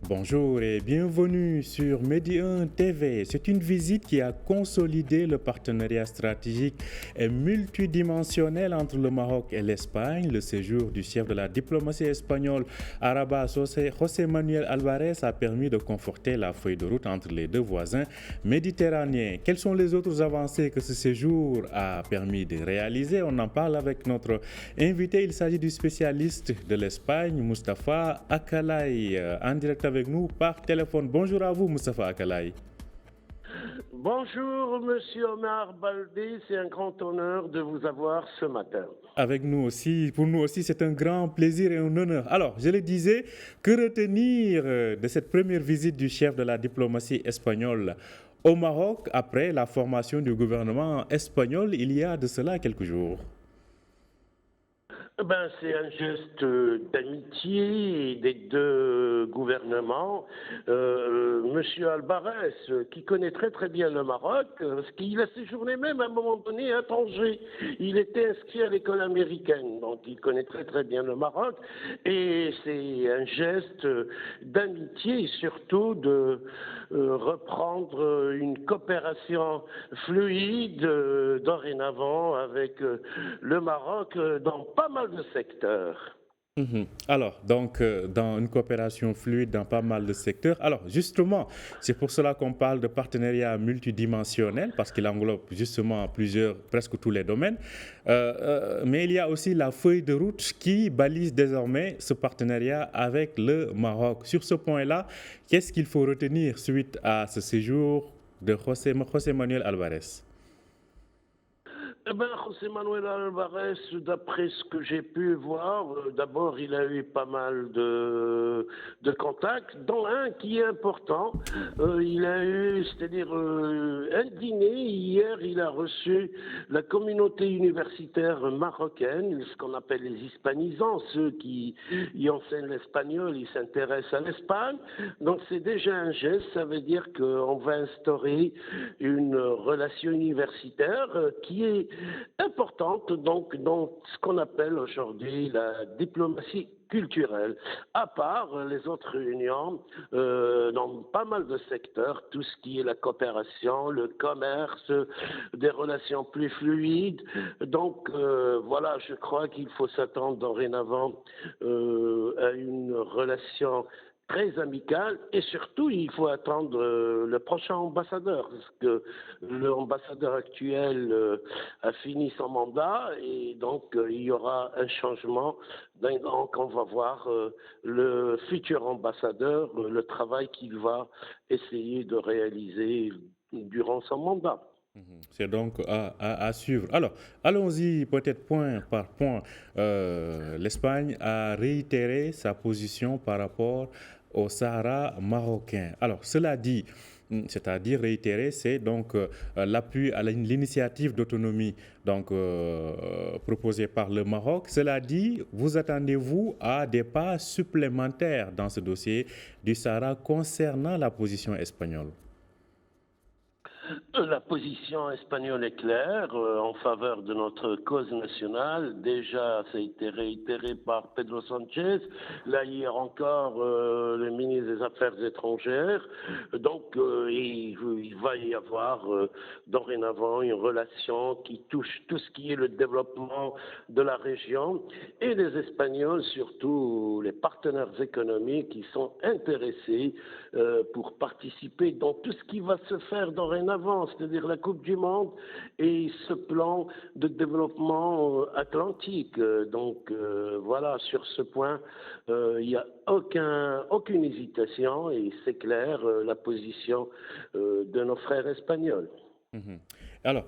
Bonjour et bienvenue sur Medi 1 TV. C'est une visite qui a consolidé le partenariat stratégique et multidimensionnel entre le Maroc et l'Espagne. Le séjour du chef de la diplomatie espagnole à Rabat, José Manuel Alvarez, a permis de conforter la feuille de route entre les deux voisins méditerranéens. Quelles sont les autres avancées que ce séjour a permis de réaliser? On en parle avec notre invité. Il s'agit du spécialiste de l'Espagne, Moustapha Akalay, en direct avec nous par téléphone. Bonjour à vous, Moustapha Akalay. Bonjour, monsieur Omar Baldé, c'est un grand honneur de vous avoir ce matin. Avec nous aussi, pour nous aussi, c'est un grand plaisir et un honneur. Alors, je le disais, que retenir de cette première visite du chef de la diplomatie espagnole au Maroc après la formation du gouvernement espagnol il y a de cela quelques jours? C'est un geste d'amitié des deux gouvernements. Monsieur Alvarez, qui connaît très très bien le Maroc, parce qu'il a séjourné même à un moment donné à Tanger. Il était inscrit à l'école américaine, donc il connaît très très bien le Maroc. Et c'est un geste d'amitié et surtout de reprendre une coopération fluide dorénavant avec le Maroc dans pas mal de secteurs. Alors, donc, dans une coopération fluide dans pas mal de secteurs. Alors, justement, c'est pour cela qu'on parle de partenariat multidimensionnel, parce qu'il englobe justement presque tous les domaines. Mais il y a aussi la feuille de route qui balise désormais ce partenariat avec le Maroc. Sur ce point-là, qu'est-ce qu'il faut retenir suite à ce séjour de José Manuel Alvarez? José Manuel Alvarez, d'après ce que j'ai pu voir, d'abord il a eu pas mal de contacts, dont un qui est important. Il a eu, c'est-à-dire un dîner. Hier, il a reçu la communauté universitaire marocaine, ce qu'on appelle les hispanisants, ceux qui y enseignent l'espagnol, ils s'intéressent à l'Espagne. Donc c'est déjà un geste, ça veut dire qu'on va instaurer une relation universitaire qui est importante donc dans ce qu'on appelle aujourd'hui la diplomatie culturelle, à part les autres réunions dans pas mal de secteurs, tout ce qui est la coopération, le commerce, des relations plus fluides. Donc voilà, je crois qu'il faut s'attendre dorénavant à une relation très amical et surtout il faut attendre le prochain ambassadeur parce que l'ambassadeur actuel a fini son mandat et donc il y aura un changement. Donc on va voir le futur ambassadeur, le travail qu'il va essayer de réaliser durant son mandat. C'est donc à suivre. Alors, allons-y peut-être point par point. L'Espagne a réitéré sa position par rapport au Sahara marocain. Alors, cela dit, c'est-à-dire réitérer, c'est donc l'appui à l'initiative d'autonomie donc proposée par le Maroc. Cela dit, vous attendez-vous à des pas supplémentaires dans ce dossier du Sahara concernant la position espagnole? La position espagnole est claire en faveur de notre cause nationale. Déjà, ça a été réitéré par Pedro Sanchez. Là, hier encore, le ministre des Affaires étrangères. Donc, il va y avoir dorénavant une relation qui touche tout ce qui est le développement de la région. Et les Espagnols, surtout les partenaires économiques, qui sont intéressés pour participer dans tout ce qui va se faire dorénavant, c'est-à-dire la Coupe du Monde et ce plan de développement atlantique. Donc voilà, sur ce point, il n'y a aucune hésitation et c'est clair la position de nos frères espagnols. Alors,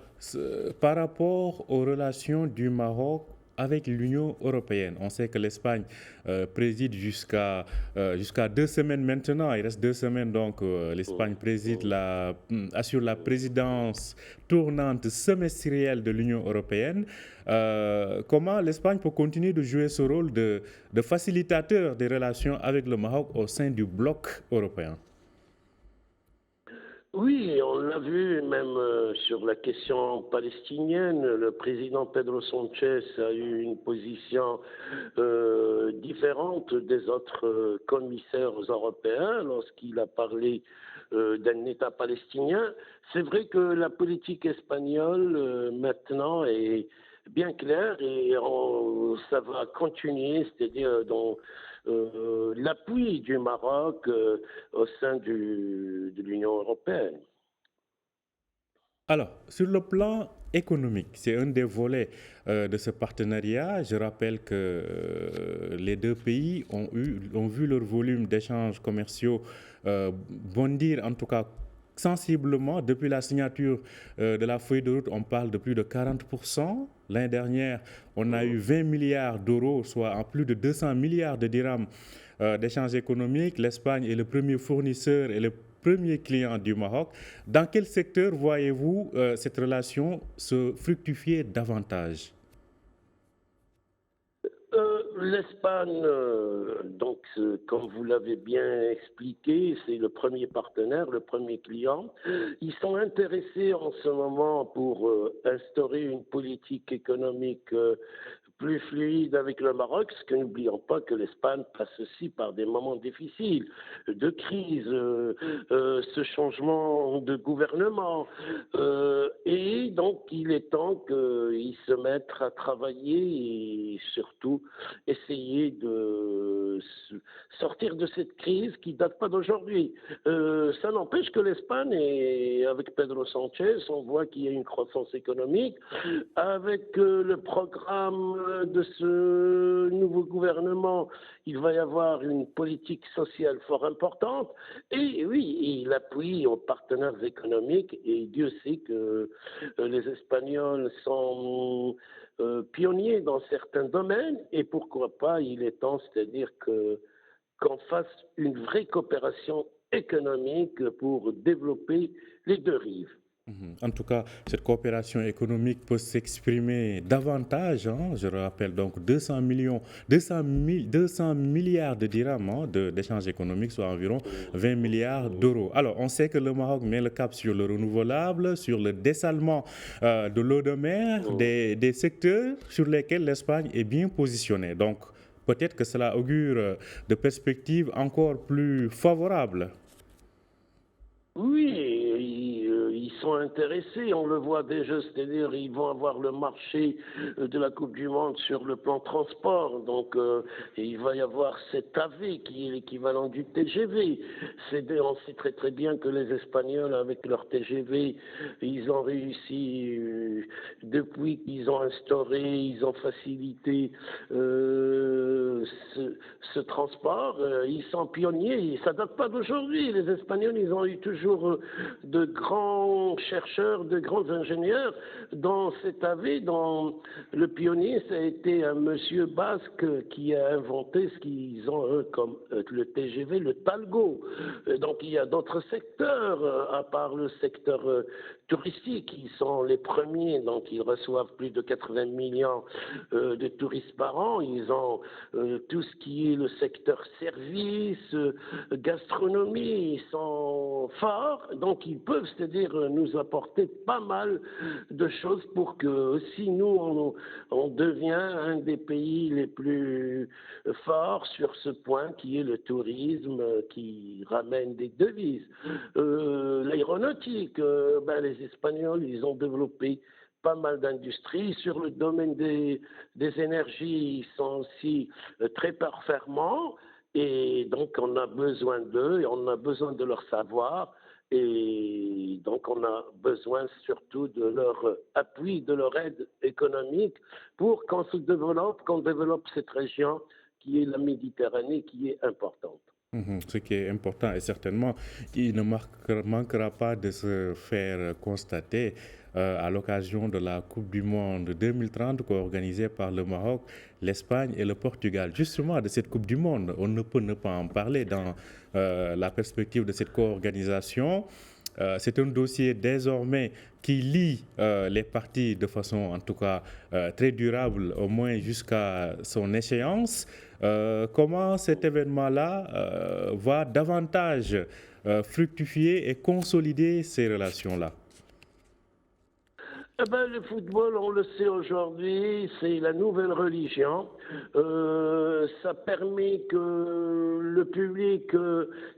par rapport aux relations du Maroc avec l'Union européenne, on sait que l'Espagne préside jusqu'à 2 semaines maintenant. Il reste 2 semaines, donc l'Espagne assure la présidence tournante semestrielle de l'Union européenne. Comment l'Espagne peut continuer de jouer ce rôle de facilitateur des relations avec le Maroc au sein du bloc européen? Oui, on l'a vu même sur la question palestinienne. Le président Pedro Sanchez a eu une position différente des autres commissaires européens lorsqu'il a parlé d'un État palestinien. C'est vrai que la politique espagnole maintenant est bien claire et ça va continuer, c'est-à-dire dans l'appui du Maroc au sein de l'Union européenne. Alors, sur le plan économique, c'est un des volets de ce partenariat. Je rappelle que les deux pays ont vu leur volume d'échanges commerciaux bondir, en tout cas sensiblement. Depuis la signature de la feuille de route, on parle de plus de 40%. L'année dernière, on a eu 20 milliards d'euros, soit en plus de 200 milliards de dirhams d'échanges économiques. L'Espagne est le premier fournisseur et le premier client du Maroc. Dans quel secteur voyez-vous cette relation se fructifier davantage? L'Espagne, comme vous l'avez bien expliqué, c'est le premier partenaire, le premier client. Ils sont intéressés en ce moment pour instaurer une politique économique plus fluide avec le Maroc, ce que n'oublions pas que l'Espagne passe aussi par des moments difficiles, de crise, ce changement de gouvernement. Et donc, il est temps qu'ils se mettent à travailler et surtout essayer de sortir de cette crise qui date pas d'aujourd'hui. Ça n'empêche que l'Espagne, avec Pedro Sanchez, on voit qu'il y a une croissance économique. Avec le programme de ce nouveau gouvernement, il va y avoir une politique sociale fort importante. Et oui, il appuie aux partenaires économiques. Et Dieu sait que les Espagnols sont pionniers dans certains domaines. Et pourquoi pas, il est temps, c'est-à-dire qu'on fasse une vraie coopération économique pour développer les deux rives. En tout cas, cette coopération économique peut s'exprimer davantage, hein. Je rappelle donc 200 millions, 200 milliards de dirhams, hein, d'échanges économiques, soit environ 20 milliards d'euros. Alors, on sait que le Maroc met le cap sur le renouvelable, sur le dessalement de l'eau de mer, des secteurs sur lesquels l'Espagne est bien positionnée. Donc, peut-être que cela augure de perspectives encore plus favorables. Oui, ils sont intéressés, on le voit déjà, c'est-à-dire ils vont avoir le marché de la Coupe du Monde sur le plan transport, donc il va y avoir cet AV qui est l'équivalent du TGV. On sait très très bien que les Espagnols avec leur TGV, ils ont réussi depuis qu'ils ont instauré, ils ont facilité ce transport, ils sont pionniers, ça date pas d'aujourd'hui, les Espagnols ils ont eu toujours de grands chercheurs, de grands ingénieurs dans cet AV, dans le pionnier, ça a été un monsieur basque qui a inventé ce qu'ils ont eux, comme le TGV, le Talgo. Donc il y a d'autres secteurs, à part le secteur touristique, qui sont les premiers, donc ils reçoivent plus de 80 millions de touristes par an. Ils ont tout ce qui est le secteur service, gastronomie, ils sont forts, donc ils peuvent, c'est-à-dire nous apporter pas mal de choses pour que si nous, on devient un des pays les plus forts sur ce point qui est le tourisme qui ramène des devises. L'aéronautique, les Espagnols, ils ont développé pas mal d'industries. Sur le domaine des énergies, ils sont aussi très performants. Et donc, on a besoin d'eux et on a besoin de leur savoir. Et donc, on a besoin surtout de leur appui, de leur aide économique pour qu'on développe cette région qui est la Méditerranée, qui est importante. Ce qui est important et certainement, il ne manquera pas de se faire constater à l'occasion de la Coupe du Monde 2030 organisée par le Maroc, l'Espagne et le Portugal. Justement, de cette Coupe du Monde, on ne peut ne pas en parler dans la perspective de cette co-organisation. C'est un dossier désormais qui lie les parties de façon en tout cas très durable, au moins jusqu'à son échéance. Comment cet événement-là va davantage fructifier et consolider ces relations-là? Eh ben, le football, on le sait aujourd'hui, c'est la nouvelle religion. Ça permet que le public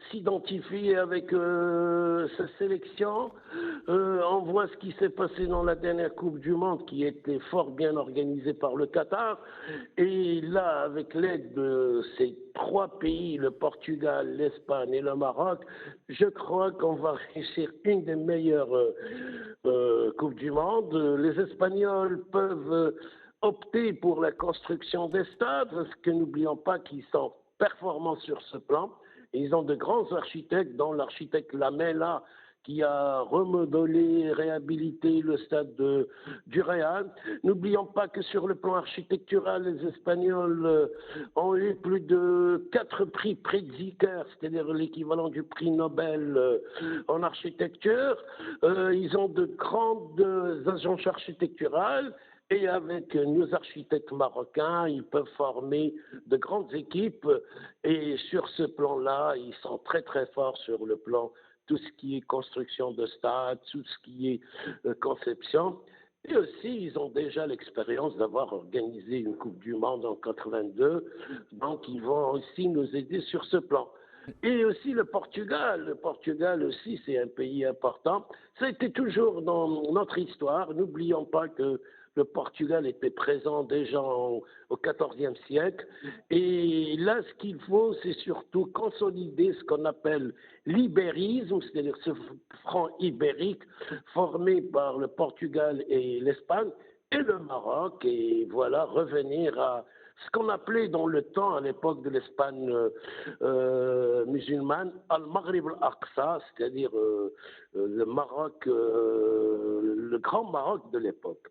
s'identifie avec sa sélection. On voit ce qui s'est passé dans la dernière Coupe du Monde, qui était fort bien organisée par le Qatar. Et là, avec l'aide de ces trois pays, le Portugal, l'Espagne et le Maroc, je crois qu'on va réussir une des meilleures Coupes du Monde. Les Espagnols peuvent opter pour la construction des stades, parce que n'oublions pas qu'ils sont performants sur ce plan. Ils ont de grands architectes, dont l'architecte Lamela, qui a remodelé, réhabilité le stade du Real. N'oublions pas que sur le plan architectural, les Espagnols ont eu plus de 4 prix Pritzker, c'est-à-dire l'équivalent du prix Nobel en architecture. Ils ont de grandes agences architecturales. Et avec nos architectes marocains, ils peuvent former de grandes équipes. Et sur ce plan-là, ils sont très très forts sur le plan tout ce qui est construction de stades, tout ce qui est conception. Et aussi, ils ont déjà l'expérience d'avoir organisé une Coupe du Monde en 82, donc ils vont aussi nous aider sur ce plan. Et aussi le Portugal. Le Portugal aussi, c'est un pays important. Ça a été toujours dans notre histoire. N'oublions pas que le Portugal était présent déjà au XIVe siècle. Et là, ce qu'il faut, c'est surtout consolider ce qu'on appelle l'ibérisme, c'est-à-dire ce front ibérique formé par le Portugal et l'Espagne et le Maroc. Et voilà, revenir à ce qu'on appelait dans le temps, à l'époque de l'Espagne musulmane, Al-Maghrib al-Aqsa, c'est-à-dire le Maroc, le grand Maroc de l'époque.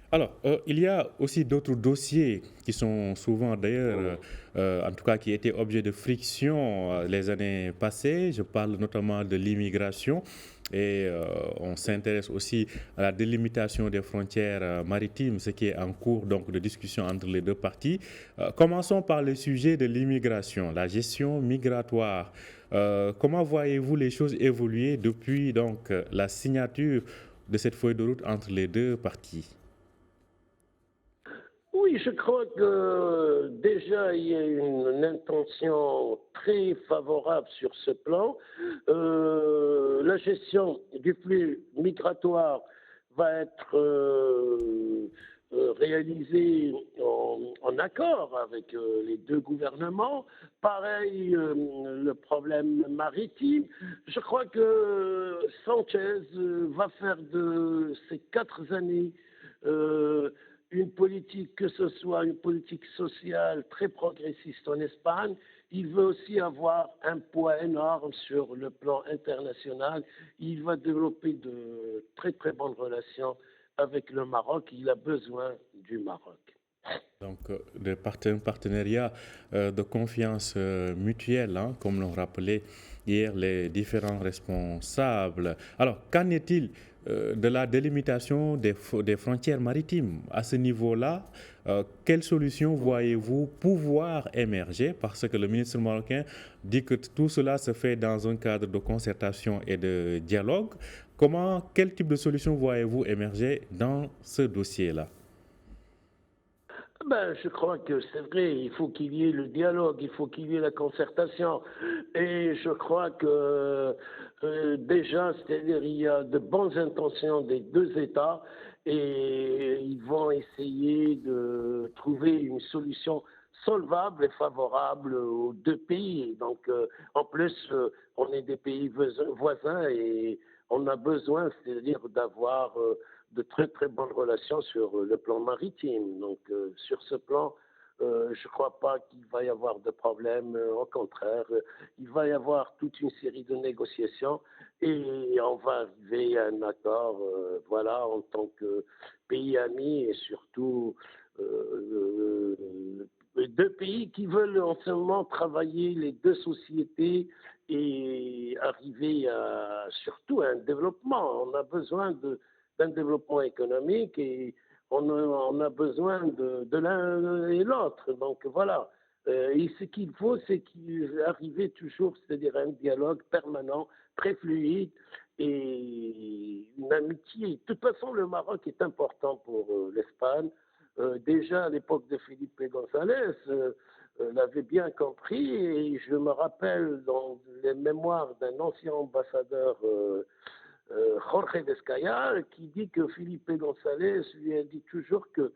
Alors, il y a aussi d'autres dossiers qui sont souvent d'ailleurs, en tout cas qui étaient objets de friction les années passées. Je parle notamment de l'immigration et on s'intéresse aussi à la délimitation des frontières maritimes, ce qui est en cours donc de discussion entre les deux parties. Commençons par le sujet de l'immigration, la gestion migratoire. Comment voyez-vous les choses évoluer depuis donc la signature de cette feuille de route entre les deux parties? Oui, je crois que déjà il y a une intention très favorable sur ce plan. La gestion du flux migratoire va être réalisée en accord avec les deux gouvernements. Pareil, le problème maritime. Je crois que Sanchez va faire de ces 4 années une politique, que ce soit une politique sociale très progressiste en Espagne. Il veut aussi avoir un poids énorme sur le plan international. Il va développer de très très bonnes relations avec le Maroc. Il a besoin du Maroc. Donc, un partenariat de confiance mutuelle, hein, comme l'ont rappelé hier les différents responsables. Alors, qu'en est-il de la délimitation des frontières maritimes? À ce niveau-là, quelles solutions voyez-vous pouvoir émerger? Parce que le ministre marocain dit que tout cela se fait dans un cadre de concertation et de dialogue. Quel type de solution voyez-vous émerger dans ce dossier-là? Ben, je crois que c'est vrai, il faut qu'il y ait le dialogue, il faut qu'il y ait la concertation. Et je crois que déjà, c'est-à-dire il y a de bonnes intentions des deux États et ils vont essayer de trouver une solution solvable et favorable aux deux pays. Donc, en plus, on est des pays voisins et on a besoin, c'est-à-dire d'avoir de très très bonnes relations sur le plan maritime. Donc sur ce plan, je ne crois pas qu'il va y avoir de problème. Au contraire, il va y avoir toute une série de négociations et on va arriver à un accord, voilà, en tant que pays amis et surtout deux pays qui veulent en ce moment travailler les deux sociétés et arriver à surtout à un développement. On a besoin d'un développement économique et on a besoin de l'un et l'autre. Donc voilà, Et ce qu'il faut, c'est qu'il arrive toujours, c'est-à-dire un dialogue permanent, très fluide et une amitié. De toute façon, le Maroc est important pour l'Espagne. Déjà à l'époque de Felipe González, l'avait bien compris et je me rappelle dans les mémoires d'un ancien ambassadeur Jorge Descayal qui dit que Felipe González lui a dit toujours que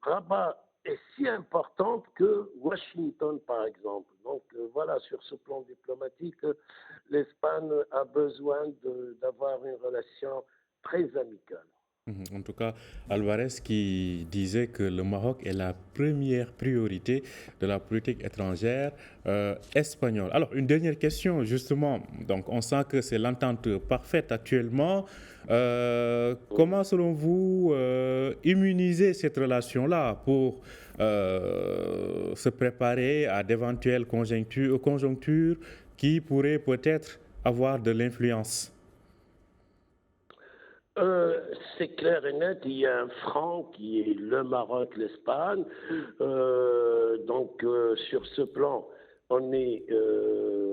Rabat est si importante que Washington, par exemple. Donc voilà, sur ce plan diplomatique, l'Espagne a besoin d'avoir une relation très amicale. En tout cas, Alvarez qui disait que le Maroc est la première priorité de la politique étrangère espagnole. Alors, une dernière question, justement. Donc, on sent que c'est l'entente parfaite actuellement. Comment, selon vous, immuniser cette relation-là pour se préparer à d'éventuelles conjonctures qui pourraient peut-être avoir de l'influence? C'est clair et net, il y a un franc qui est le Maroc, l'Espagne. Donc sur ce plan, on est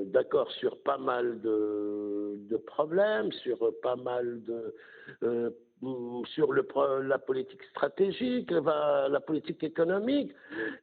d'accord sur pas mal de problèmes, sur pas mal sur la politique stratégique, la politique économique,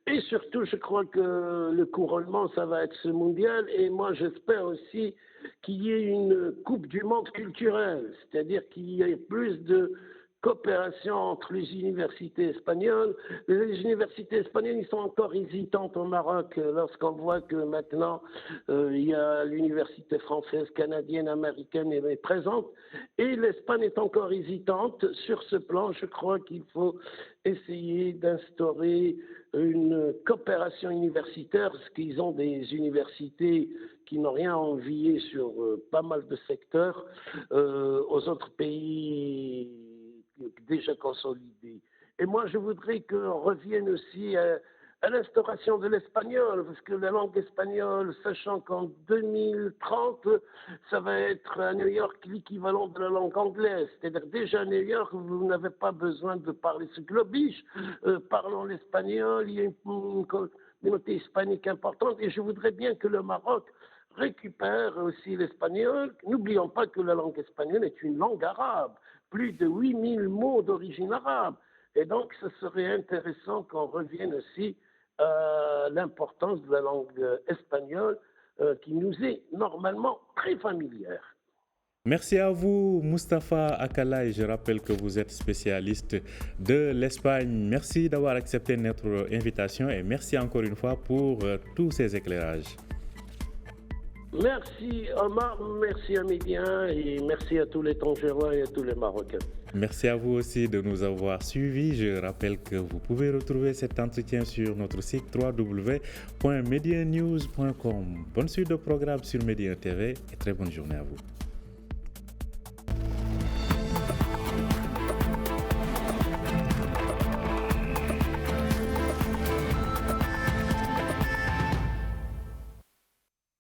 et surtout, je crois que le couronnement, ça va être ce mondial, et moi, j'espère aussi qu'il y ait une Coupe du monde culturelle, c'est-à-dire qu'il y ait plus de coopération entre les universités espagnoles. Les universités espagnoles, ils sont encore hésitantes au Maroc lorsqu'on voit que maintenant il y a l'université française, canadienne, américaine est présente et l'Espagne est encore hésitante. Sur ce plan, je crois qu'il faut essayer d'instaurer une coopération universitaire parce qu'ils ont des universités qui n'ont rien à envier sur pas mal de secteurs aux autres pays déjà consolidé. Et moi, je voudrais qu'on revienne aussi à l'instauration de l'espagnol, parce que la langue espagnole, sachant qu'en 2030, ça va être à New York l'équivalent de la langue anglaise. C'est-à-dire déjà à New York, vous n'avez pas besoin de parler ce globish. Parlons l'espagnol, il y a une communauté hispanique importante, et je voudrais bien que le Maroc récupère aussi l'espagnol. N'oublions pas que la langue espagnole est une langue arabe, plus de 8000 mots d'origine arabe. Et donc, ce serait intéressant qu'on revienne aussi à l'importance de la langue espagnole qui nous est normalement très familière. Merci à vous, Mustapha Akalay. Je rappelle que vous êtes spécialiste de l'Espagne. Merci d'avoir accepté notre invitation et merci encore une fois pour tous ces éclairages. Merci Omar, merci à Médien et merci à tous les Tangérois et à tous les Marocains. Merci à vous aussi de nous avoir suivis. Je rappelle que vous pouvez retrouver cet entretien sur notre site www.mediennews.com. Bonne suite de programme sur Médien TV et très bonne journée à vous.